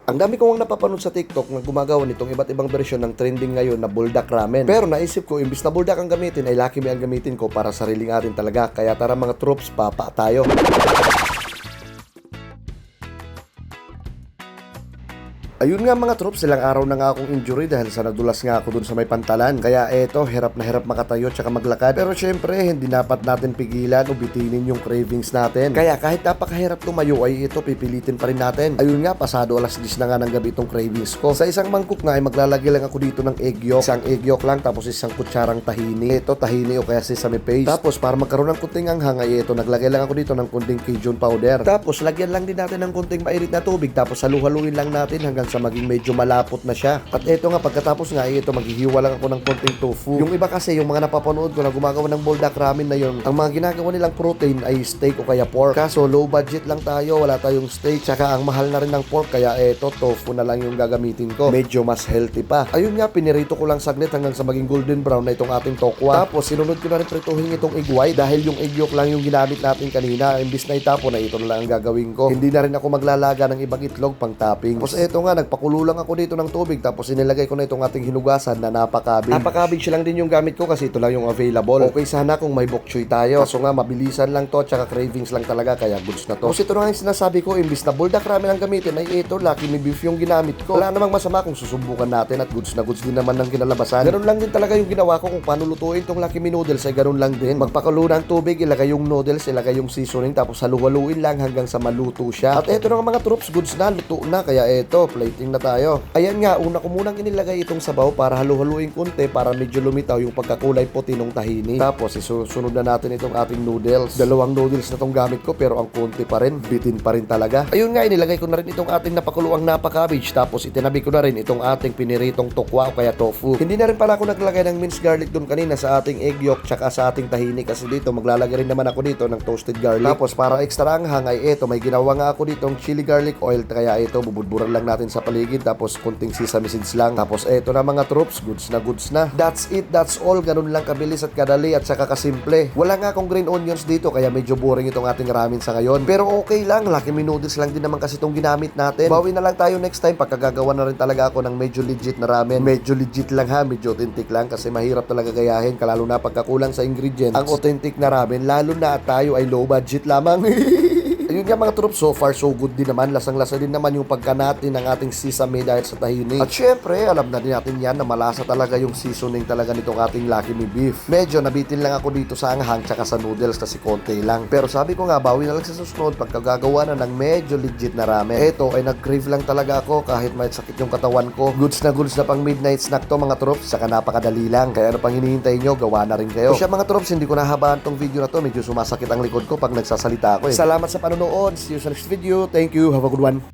Ang dami kong napapanood sa TikTok na gumagawa nitong iba't ibang bersyon ng trending ngayon na buldak ramen. Pero naisip ko, imbis na buldak ang gamitin, ay Lucky Me ang gamitin ko para sariling atin talaga. Kaya tara mga troops, papa tayo. Ayun nga mga troops, ilang araw na nga akong injury dahil sa nadulas nga ako dun sa may pantalan. Kaya eto, hirap na hirap makatayo tsaka maglakad. Pero syempre, hindi dapat natin pigilan o bitinin yung cravings natin. Kaya kahit napakahirap tumayo ay ito, pipilitin pa rin natin. Ayun nga, pasado alas 10 na nga ng gabi itong cravings ko. Sa isang mangkok nga ay maglalagay lang ako dito ng egg yolk. Isang egg yolk lang, tapos isang kutsarang tahini. Ito, tahini o kaya sesame paste. Tapos para magkaroon ng kunting anghang ay ito, naglagay lang ako dito ng kunting Cajun powder. Tapos lagyan lang din natin ng kunting mainit na tubig. Tapos halu-haluin lang natin hanggang sa maging medyo malapot na siya. At ito nga, pagkatapos nga, ito, maghihiwa lang ako ng konting tofu. Yung iba kasi, yung mga napapanood ko na gumagawa ng buldak ramen na yun, ang mga ginagawa nilang protein ay steak o kaya pork. Kaso, low budget lang tayo, wala tayong steak, tsaka ang mahal na rin ng pork, kaya ito, tofu na lang yung gagamitin ko. Medyo mas healthy pa. Ayun nga, pinirito ko lang saglit hanggang sa maging golden brown na itong ating tokwa. Tapos, sinunod ko na rin prituhin itong egg white dahil yung egg yolk lang yung ginamit natin kanina. Imbis na itapon na ito na lang ang gagawin ko. Hindi na rin ako maglalaga ng ibang itlog pang topping. Tapos, ito nga, nagpakulo lang ako dito ng tubig tapos inilagay ko na itong ating hinugasan na napakabig. Napakabig lang din yung gamit ko kasi ito lang yung available. Okay sana kung may bok choy tayo. Kaso nga mabilisan lang to tsaka cravings lang talaga kaya goods na to. Tapos ito na nga yung sinasabi ko, imbis na buldak ramen ang gamitin ay ito, Lucky Me beef yung ginamit ko. Wala namang masama kung susubukan natin at goods na goods din naman ng kinalabasan. Ganun lang din talaga yung ginawa ko kung paano lutuin tong Lucky Me noodles ay ganun lang din. Magpakulo ng tubig, ilagay yung noodles, ilagay yung seasoning tapos halu-haluin lang hanggang sa maluto siya. At ito na nga mga troops, goods na, luto na kaya ito, plating na tayo. Ayan nga, una ko munang inilagay itong sabaw para halu-haluin konti para medyo lumitaw yung pagkakulay puti ng tahini. Tapos isusunod na natin itong ating noodles. Dalawang noodles na itong gamit ko pero ang konti pa rin, bitin pa rin talaga. Ayun nga, inilagay ko na rin itong ating napakuluang napaka-cabbage tapos itinabi ko na rin itong ating piniritong tokwa o kaya tofu. Hindi na rin pala ako naglagay ng minced garlic dun kanina sa ating egg yolk tsaka sa ating tahini kasi dito maglalagay rin naman ako dito ng toasted garlic. Tapos para extra anghang ay ito, may ginawa nga ako dito ng chili garlic oil kaya ito bubudburan lang natin sa paligid tapos kunting sesame seeds lang. Tapos eto na mga troops, goods na goods na. That's it, that's all. Ganun lang kabilis at kadali at saka kasimple. Wala nga akong green onions dito kaya medyo boring itong ating ramen sa ngayon. Pero okay lang, Lucky Me noodles lang din naman kasi itong ginamit natin. Bawi na lang tayo next time pagkagagawa na rin talaga ako ng medyo legit na ramen. Medyo legit lang ha, medyo authentic lang kasi mahirap talaga gayahin kalalo na pagkakulang sa ingredients. Ang authentic na ramen lalo na at tayo ay low budget lamang. Ayun nga mga troops, so far so good din naman. Lasang-lasa din naman yung pagka natin ng ating sesame dahil sa tahini. At syempre, alam na din natin yan na malasa talaga yung seasoning talaga nitong ating Lucky Me beef. Medyo nabitin lang ako dito sa anghang tsaka sa noodles kasi konti lang. Pero sabi ko nga, bawi na lang sa susunod pagkagagawa na ng medyo legit na ramen. Eto ay nag-crave lang talaga ako kahit may sakit yung katawan ko. Goods na pang midnight snack to mga troops, saka napakadali lang. Kaya ano pang hinihintay nyo, gawa na rin kayo. So siya mga troops, hindi ko nahabaan tong video na to. Medyo sumasakit ang likod ko pag nagsasalita ako eh. Salamat sa panonood. See you sa next video. Thank you. Have a good one.